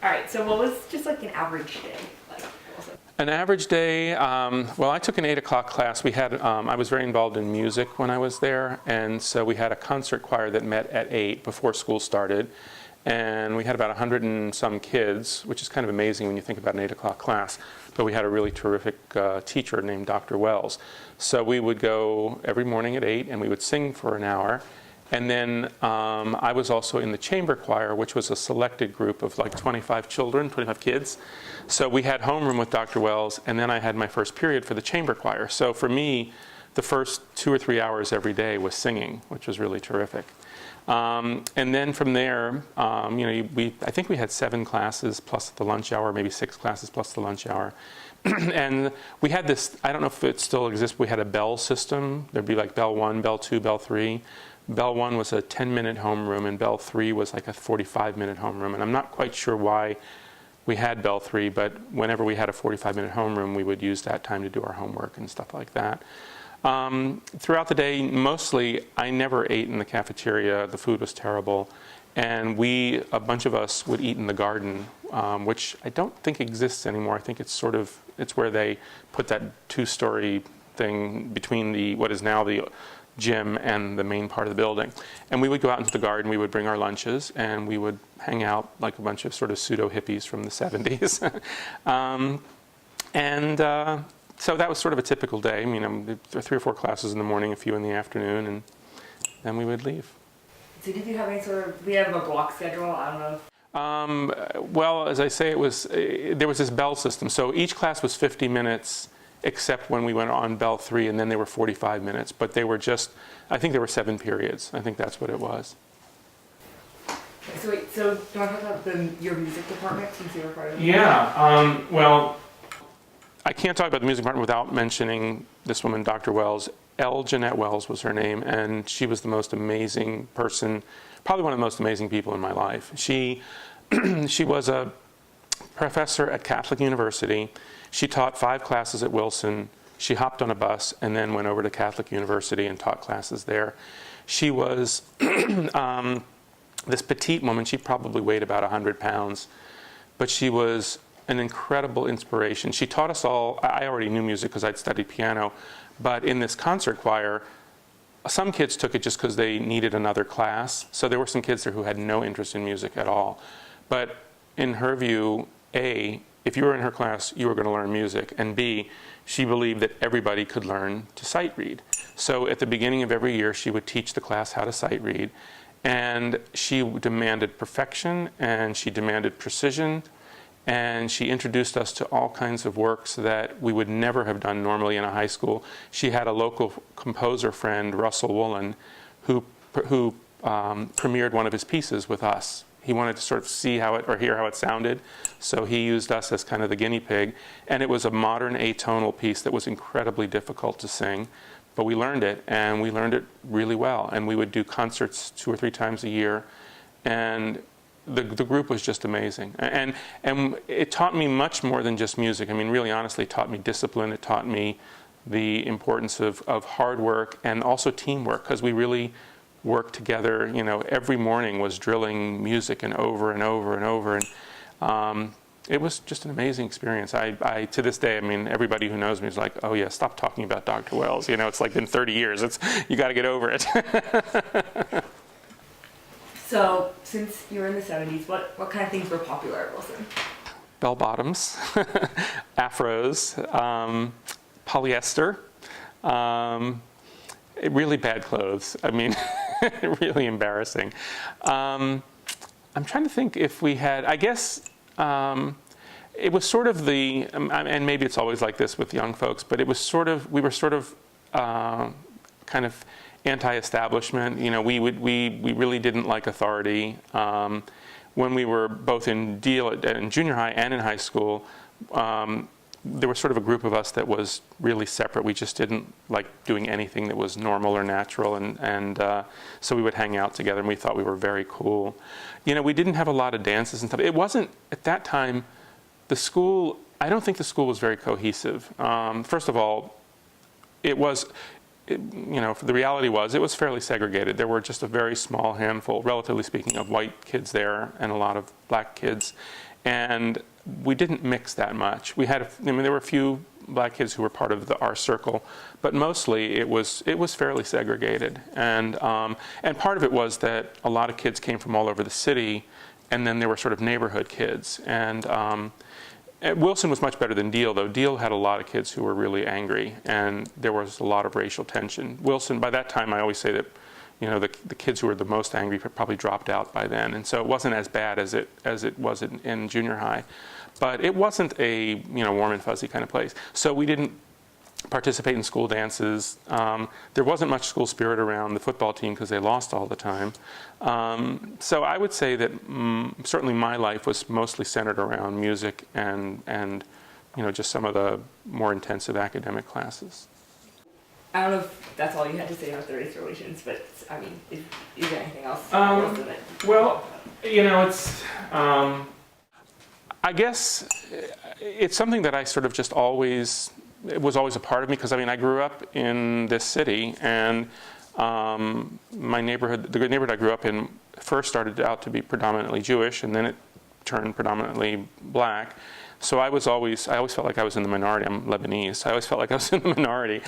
All right, so what was just like an average day like? An average day, well, I took an 8 o'clock class. We had, I was very involved in music when I was there, and so we had a concert choir that met at 8 before school started, and we had about 100 and some kids, which is kind of amazing when you think about an 8 o'clock class, but we had a really terrific teacher named Dr. Wells. So we would go every morning at 8, and we would sing for an hour. And then I was also in the chamber choir, which was a selected group of like 25 children, 25 kids. So we had homeroom with Dr. Wells, and then I had my first period for the chamber choir. So for me, the first 2 or 3 hours every day was singing, which was really terrific. And then from there, I think we had 7 classes plus the lunch hour, maybe 6 classes plus the lunch hour. And we had this, I don't know if it still exists, we had a bell system. There'd be like bell 1, bell 2, bell 3. Bell 1 was a 10-minute homeroom, and Bell 3 was like a 45-minute homeroom. And I'm not quite sure why we had Bell 3, but whenever we had a 45-minute homeroom, we would use that time to do our homework and stuff like that. Throughout the day, mostly, I never ate in the cafeteria. The food was terrible. And a bunch of us would eat in the garden, which I don't think exists anymore. I think it's where they put that 2-story thing between what is now the gym and the main part of the building. And we would go out into the garden, we would bring our lunches, and we would hang out like a bunch of sort of pseudo-hippies from the 70s. So that was sort of a typical day. I mean, 3 or 4 classes in the morning, a few in the afternoon, and then we would leave. So did you have any sort of, we have a block schedule? I don't know. Well, as I say, there was this bell system. So each class was 50 minutes, except when we went on Bell 3, and then they were 45 minutes. But they were I think there were 7 periods. I think that's what it was. So wait, so do you want to talk about your music department since you were part of it? Yeah, well, I can't talk about the music department without mentioning this woman, Dr. Wells. L. Jeanette Wells was her name, and she was the most amazing person, probably one of the most amazing people in my life. She was a professor at Catholic University. She taught 5 classes at Wilson. She hopped on a bus and then went over to Catholic University and taught classes there. She was this petite woman. She probably weighed about 100 pounds, but she was an incredible inspiration. She taught us all. I already knew music because I'd studied piano, but in this concert choir, some kids took it just because they needed another class. So there were some kids there who had no interest in music at all. But in her view, A, if you were in her class, you were going to learn music, and B, she believed that everybody could learn to sight read. So at the beginning of every year, she would teach the class how to sight read, and she demanded perfection, and she demanded precision, and she introduced us to all kinds of works that we would never have done normally in a high school. She had a local composer friend, Russell Woolen, who premiered one of his pieces with us. He wanted to sort of see or hear how it sounded, so he used us as kind of the guinea pig. And it was a modern atonal piece that was incredibly difficult to sing, but we learned it, and we learned it really well. And we would do concerts 2 or 3 times a year, and the group was just amazing. And it taught me much more than just music. I mean, really honestly, it taught me discipline. It taught me the importance of hard work and also teamwork, because we really worked together. Every morning was drilling music and over and over and over, and it was just an amazing experience. I to this day, I mean, everybody who knows me is like, oh yeah, stop talking about Dr. Wells. It's like been 30 years. You got to get over it. So since you were in the 70s, what kind of things were popular at Wilson? Bell bottoms, afros, polyester, really bad clothes. I mean, really embarrassing. I'm trying to think if we had, I guess, it was sort of and maybe it's always like this with young folks, but we were sort of kind of anti-establishment. We really didn't like authority. When we were both in junior high and in high school, there was sort of a group of us that was really separate. We just didn't like doing anything that was normal or natural, and so we would hang out together, and we thought we were very cool. We didn't have a lot of dances and stuff. It wasn't, at that time, I don't think the school was very cohesive. First of all, the reality was it was fairly segregated. There were just a very small handful, relatively speaking, of white kids there and a lot of black kids. and we didn't mix that much. We had, there were a few black kids who were part of our circle, but mostly it was fairly segregated. And part of it was that a lot of kids came from all over the city, and then there were sort of neighborhood kids. And Wilson was much better than Deal, though. Deal had a lot of kids who were really angry, and there was a lot of racial tension. Wilson, by that time, I always say that, the kids who were the most angry probably dropped out by then, and so it wasn't as bad as it was in junior high. But it wasn't a warm and fuzzy kind of place. So we didn't participate in school dances. There wasn't much school spirit around the football team because they lost all the time. So I would say that certainly my life was mostly centered around music and just some of the more intensive academic classes. I don't know if that's all you had to say about the race relations, but I mean, is there anything else? Well, it's. I guess it's something that I sort of just always, it was always a part of me, because I grew up in this city, and my neighborhood, the neighborhood I grew up in, first started out to be predominantly Jewish, and then it turned predominantly black. So I always felt like I was in the minority. I'm Lebanese, so I always felt like I was in the minority.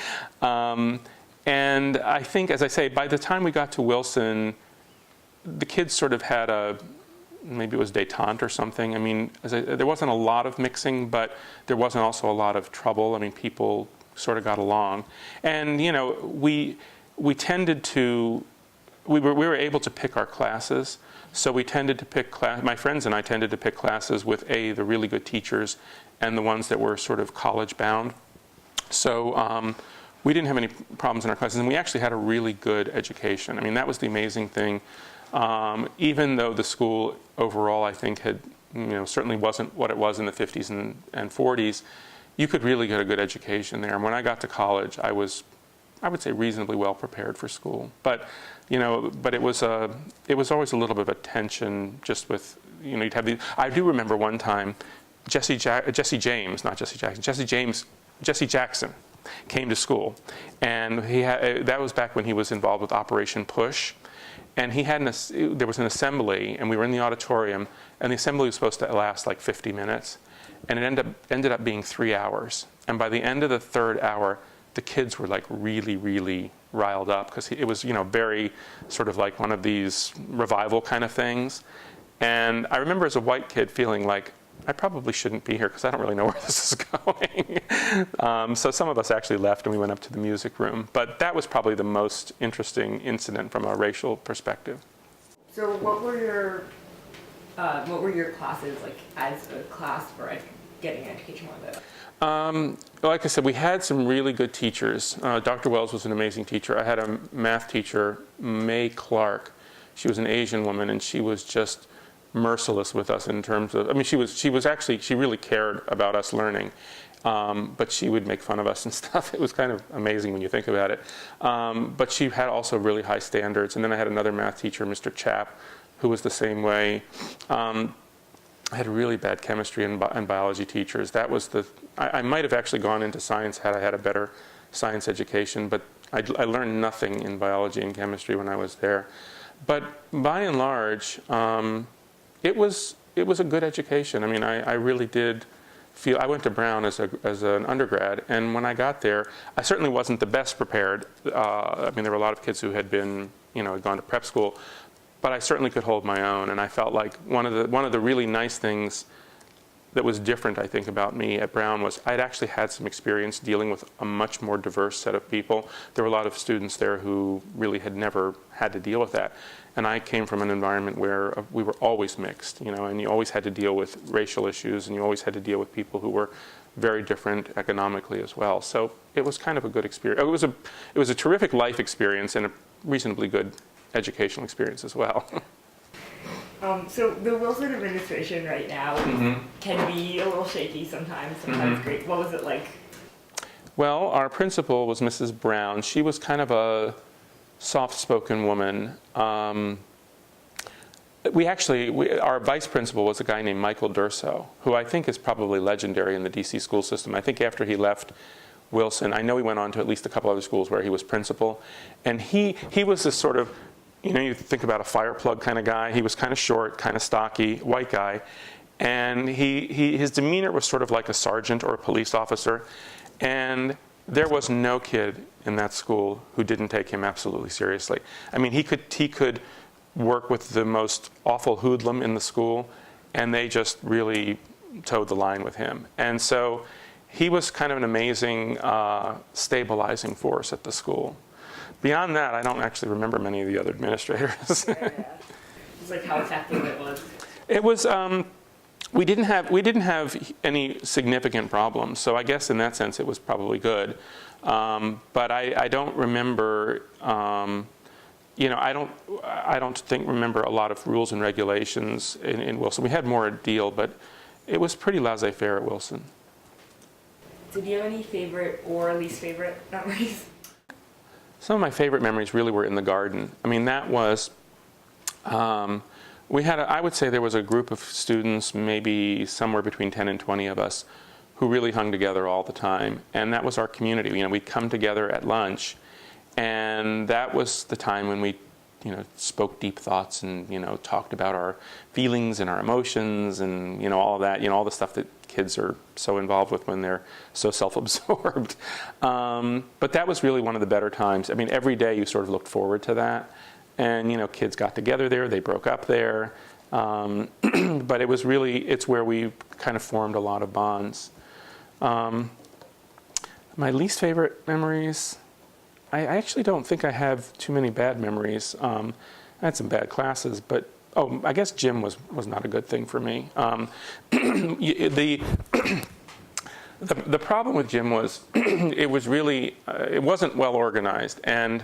And I think, as I say, by the time we got to Wilson, the kids sort of had maybe it was détente or something. There wasn't a lot of mixing, but there wasn't also a lot of trouble. People sort of got along. And, we tended to, we were able to pick our classes. So we tended to pick my friends and I tended to pick classes with the really good teachers and the ones that were sort of college bound. So we didn't have any problems in our classes, and we actually had a really good education. That was the amazing thing. Even though the school overall, I think, had, certainly wasn't what it was in the 50s and 40s, you could really get a good education there. And when I got to college, I would say reasonably well prepared for school. But it was always a little bit of a tension, just with, you'd have I do remember one time, Jesse Jackson came to school, and that was back when he was involved with Operation Push. And there was an assembly, and we were in the auditorium, and the assembly was supposed to last like 50 minutes, and it ended up being 3 hours. And by the end of the third hour, the kids were like really, really riled up, because it was, very sort of like one of these revival kind of things. And I remember as a white kid feeling like, I probably shouldn't be here because I don't really know where this is going. So some of us actually left and we went up to the music room. But that was probably the most interesting incident from a racial perspective. So what were your classes like as a class for getting an education like that? Like I said, we had some really good teachers. Dr. Wells was an amazing teacher. I had a math teacher, May Clark. She was an Asian woman, and she was just merciless with us in terms of, she really cared about us learning, but she would make fun of us and stuff. It was kind of amazing when you think about it. But she had also really high standards. And then I had another math teacher, Mr. Chapp, who was the same way. I had really bad chemistry and biology teachers. That was I might have actually gone into science had I had a better science education, but I learned nothing in biology and chemistry when I was there. But by and large, it was a good education. I really did feel. I went to Brown as an undergrad, and when I got there, I certainly wasn't the best prepared. There were a lot of kids who had been, had gone to prep school, but I certainly could hold my own. And I felt like one of the really nice things that was different, I think, about me at Brown was I'd actually had some experience dealing with a much more diverse set of people. There were a lot of students there who really had never had to deal with that. And I came from an environment where we were always mixed, and you always had to deal with racial issues, and you always had to deal with people who were very different economically as well. So it was kind of a good experience. It was a terrific life experience and a reasonably good educational experience as well. So the Wilson administration right now can be a little shaky sometimes great. What was it like? Well, our principal was Mrs. Brown. She was kind of a soft-spoken woman. Our vice principal was a guy named Michael Durso, who I think is probably legendary in the DC school system. I think after he left Wilson, I know he went on to at least a couple other schools where he was principal, and he was this sort of, you think about a fire plug kind of guy. He was kind of short, kind of stocky, white guy, And his demeanor was sort of like a sergeant or a police officer. And there was no kid in that school who didn't take him absolutely seriously. I mean, he could work with the most awful hoodlum in the school, and they just really towed the line with him. And so he was kind of an amazing stabilizing force at the school. Beyond that, I don't actually remember many of the other administrators. Yeah. It's like how effective it was. It was. We didn't have any significant problems, so I guess in that sense it was probably good. But I don't remember. I don't remember a lot of rules and regulations in Wilson. We had more at Deal, but it was pretty laissez-faire at Wilson. Did you have any favorite or least favorite memories? Some of my favorite memories really were in the garden. I mean, that was, I would say there was a group of students, maybe somewhere between 10 and 20 of us, who really hung together all the time. And that was our community. We'd come together at lunch, and that was the time when we, spoke deep thoughts and, talked about our feelings and our emotions and, all of that, all the stuff that kids are so involved with when they're so self-absorbed. But that was really one of the better times. I mean, every day you sort of looked forward to that. And, kids got together there, they broke up there. But it's where we kind of formed a lot of bonds. My least favorite memories, I actually don't think I have too many bad memories. I had some bad classes, but I guess gym was not a good thing for me. The problem with gym was it wasn't well organized, and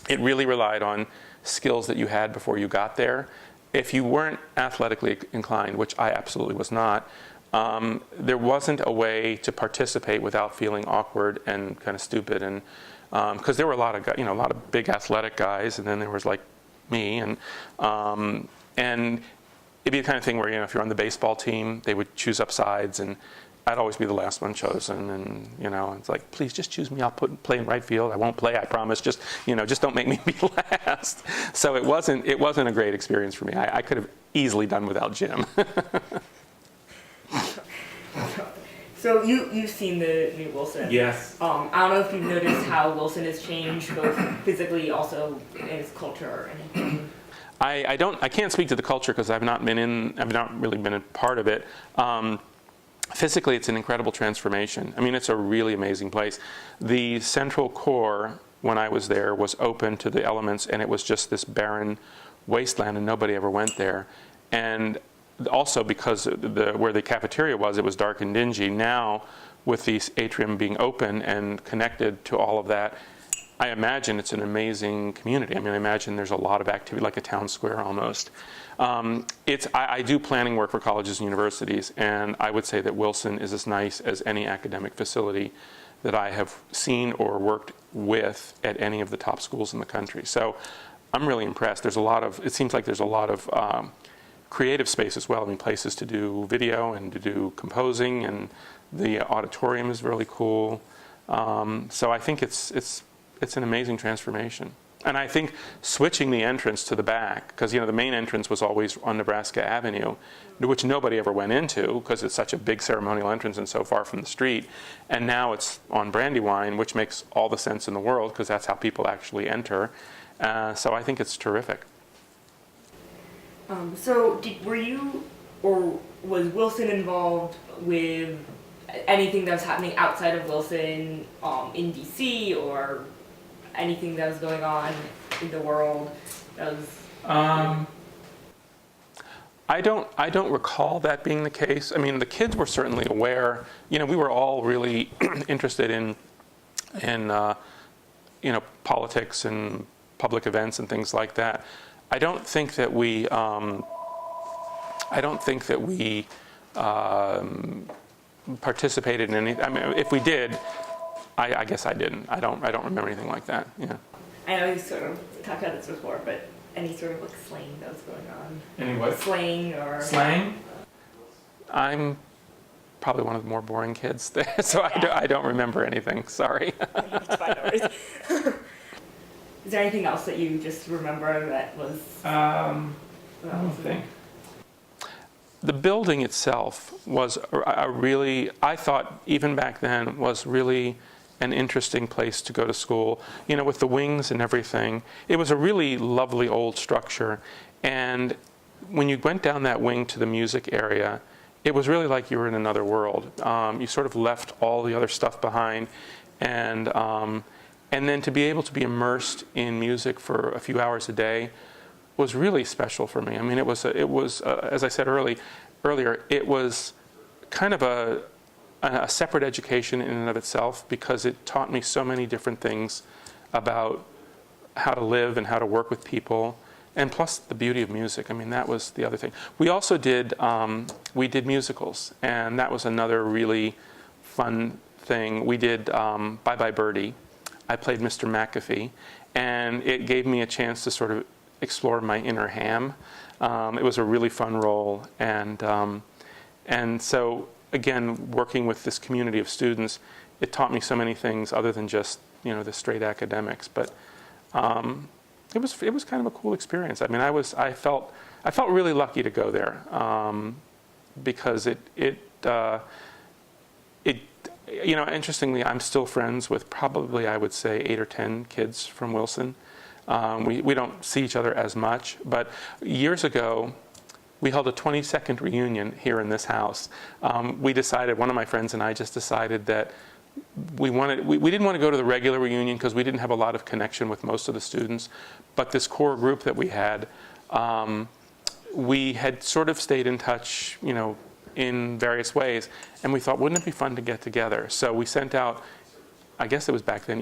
it really relied on skills that you had before you got there. If you weren't athletically inclined, which I absolutely was not, there wasn't a way to participate without feeling awkward and kind of stupid. And because there were a lot of a lot of big athletic guys, and then there was like me, and it'd be the kind of thing where if you're on the baseball team, they would choose up sides, and I'd always be the last one chosen, and it's like, please just choose me. I'll play in right field. I won't play, I promise. Just just don't make me be last. So it wasn't a great experience for me. I could have easily done without gym. So you've seen the new Wilson. Yes. I don't know if you've noticed how Wilson has changed both physically, also in his culture or anything. I can't speak to the culture because I've not really been a part of it. Physically, it's an incredible transformation. I mean, it's a really amazing place. The central core, when I was there, was open to the elements, and it was just this barren wasteland, and nobody ever went there. And also because where the cafeteria was, it was dark and dingy. Now, with the atrium being open and connected to all of that, I imagine it's an amazing community. I mean, I imagine there's a lot of activity, like a town square almost. I do planning work for colleges and universities, and I would say that Wilson is as nice as any academic facility that I have seen or worked with at any of the top schools in the country. So I'm really impressed. It seems like there's a lot of creative space as well. I mean, places to do video and to do composing, and the auditorium is really cool. So I think it's an amazing transformation. And I think switching the entrance to the back, because the main entrance was always on Nebraska Avenue, which nobody ever went into because it's such a big ceremonial entrance and so far from the street. And now it's on Brandywine, which makes all the sense in the world because that's how people actually enter. So I think it's terrific. So were you or was Wilson involved with anything that was happening outside of Wilson in DC or anything that was going on in the world that was I don't recall that being the case. I mean, the kids were certainly aware. We were all really interested in politics and public events and things like that. I don't think that we participated in any. I mean, if we did, I guess I didn't. I don't remember anything like that. Yeah. I know you sort of talked about this before, but any sort of like slang that was going on? Any what? Slang or slang? I'm probably one of the more boring kids there, so I don't remember anything. Sorry. It's fine, no worries. Is there anything else that you just remember that was? I don't think. the building itself was a really, I thought even back then, was really an interesting place to go to school. You know, with the wings and everything. It was a really lovely old structure. And when you went down that wing to the music area, it was really like you were in another world. You sort of left all the other stuff behind. And then to be able to be immersed in music for a few hours a day was really special for me. I mean, it was as I said earlier, it was kind of a separate education in and of itself, because it taught me so many different things about how to live and how to work with people, and plus the beauty of music. I mean, that was the other thing. We also did musicals, and that was another really fun thing. We did Bye Bye Birdie. I played Mr. McAfee, and it gave me a chance to sort of explore my inner Ham. It was a really fun role, and so again, working with this community of students, it taught me so many things other than just, you know, the straight academics. But it was kind of a cool experience. I mean, I felt really lucky to go there, because it you know, interestingly, I'm still friends with probably, I would say, 8 or 10 kids from Wilson. We don't see each other as much, but years ago, we held a 22nd reunion here in this house. We decided, one of my friends and I just decided that we didn't want to go to the regular reunion because we didn't have a lot of connection with most of the students, but this core group that we had sort of stayed in touch, you know, in various ways, and we thought, wouldn't it be fun to get together? So we sent out, I guess it was back then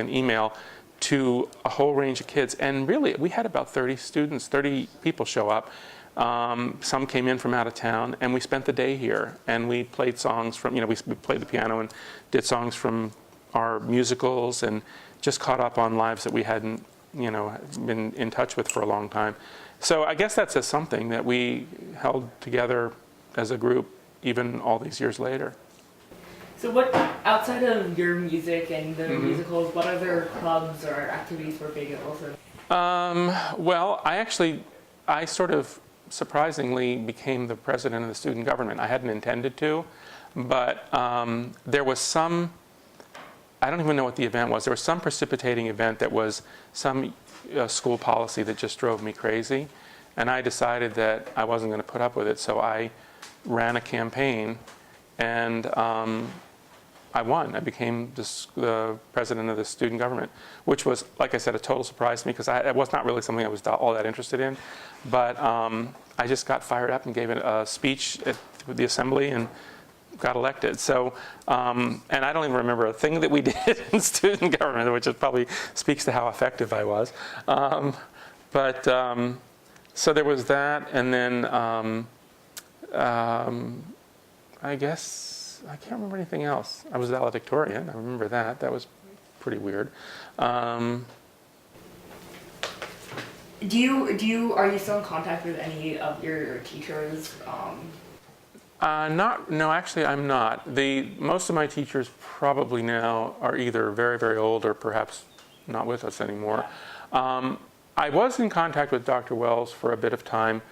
email to a whole range of kids, and really we had about 30 people show up. Some came in from out of town, and we spent the day here, and we played songs from, you know, we played the piano and did songs from our musicals, and just caught up on lives that we hadn't, you know, been in touch with for a long time. So I guess that says something, that we held together as a group even all these years later. So what, outside of your music and the musicals, what other clubs or activities were big at Wilson? Well, I sort of surprisingly became the president of the student government. I hadn't intended to, but there was some, I don't even know what the event was. There was some precipitating event that was some school policy that just drove me crazy. And I decided that I wasn't going to put up with it. So I ran a campaign, and I won. I became the president of the student government, which was, like I said, a total surprise to me, because it was not really something I was all that interested in. But I just got fired up and gave a speech at the assembly and got elected. So, and I don't even remember a thing that we did in student government, which probably speaks to how effective I was. So there was that, and then I guess I can't remember anything else. I was valedictorian. I remember that. That was pretty weird. Are you still in contact with any of your teachers? No, actually, I'm not. Most of my teachers probably now are either very, very old or perhaps not with us anymore. I was in contact with Dr. Wells for a bit of time.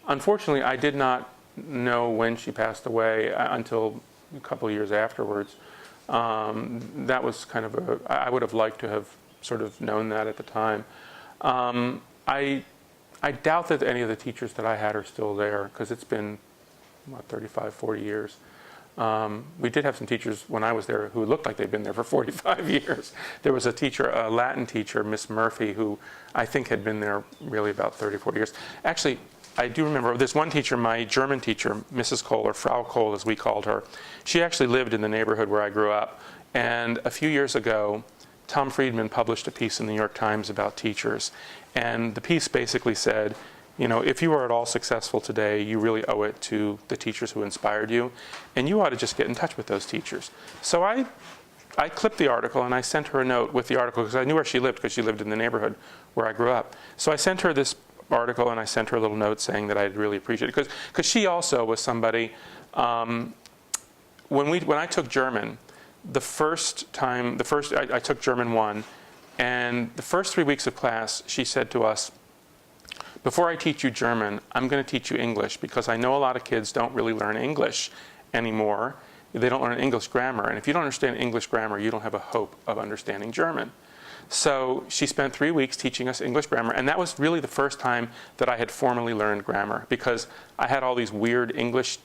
Unfortunately, I did not know when she passed away until a couple of years afterwards. That was kind of I would have liked to have sort of known that at the time. I doubt that any of the teachers that I had are still there, because it's been, 35, 40 years. We did have some teachers when I was there who looked like they'd been there for 45 years. There was a teacher, a Latin teacher, Miss Murphy, who I think had been there really about 30, 40 years. Actually, I do remember this one teacher, my German teacher, Mrs. Cole, or Frau Cole as we called her. She actually lived in the neighborhood where I grew up. And a few years ago, Tom Friedman published a piece in the New York Times about teachers. And the piece basically said, if you are at all successful today, you really owe it to the teachers who inspired you, and you ought to just get in touch with those teachers. So I clipped the article, and I sent her a note with the article, because I knew where she lived, because she lived in the neighborhood where I grew up. So I sent her this article, and I sent her a little note saying that I'd really appreciate it, because she also was somebody, when I took German, I took German 1, and the first 3 weeks of class, she said to us, before I teach you German, I'm going to teach you English, because I know a lot of kids don't really learn English anymore. They don't learn English grammar. And if you don't understand English grammar, you don't have a hope of understanding German. So she spent 3 weeks teaching us English grammar, and that was really the first time that I had formally learned grammar, because I had all these weird English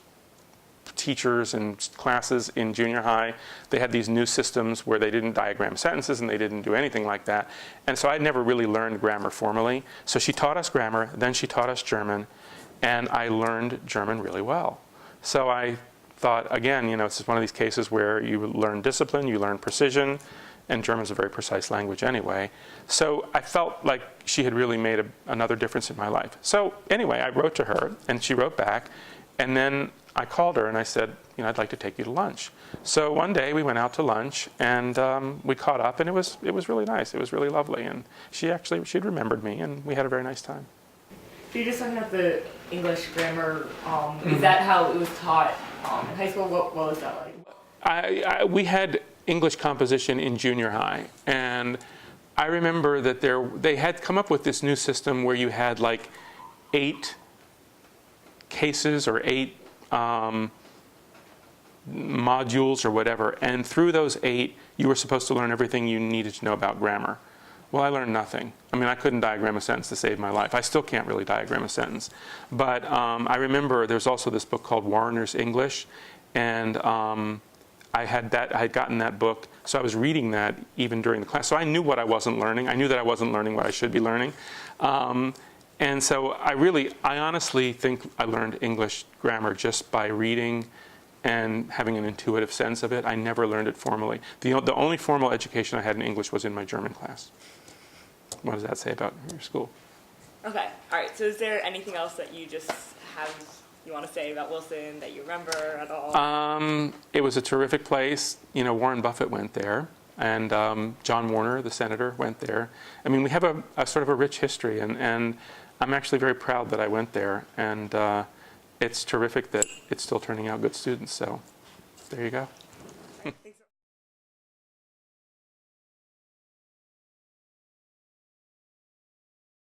teachers and classes in junior high. They had these new systems where they didn't diagram sentences and they didn't do anything like that. And so I'd never really learned grammar formally. So she taught us grammar, then she taught us German, and I learned German really well. So I thought, again, it's just one of these cases where you learn discipline, you learn precision, and German's a very precise language anyway. So I felt like she had really made another difference in my life. So anyway, I wrote to her, and she wrote back, and then I called her and I said, I'd like to take you to lunch. So one day we went out to lunch, and we caught up, and it was really nice. It was really lovely, and she'd remembered me, and we had a very nice time. So you're just talking about the English grammar. Is that how it was taught in high school? What was that like? We had English composition in junior high, and I remember that they had come up with this new system where you had like 8 cases or 8 modules or whatever, and through those 8 you were supposed to learn everything you needed to know about grammar. Well, I learned nothing. I mean, I couldn't diagram a sentence to save my life. I still can't really diagram a sentence. But I remember there's also this book called Warner's English, and I had gotten that book, so I was reading that even during the class. So I knew what I wasn't learning. I knew that I wasn't learning what I should be learning. And so I honestly think I learned English grammar just by reading and having an intuitive sense of it. I never learned it formally. The only formal education I had in English was in my German class. What does that say about your school? Okay, all right. So is there anything else that you want to say about Wilson that you remember at all? It was a terrific place. Warren Buffett went there, and John Warner, the senator, went there. I mean, we have a sort of a rich history, and I'm actually very proud that I went there, and it's terrific that it's still turning out good students. So there you go. All right, thanks so much.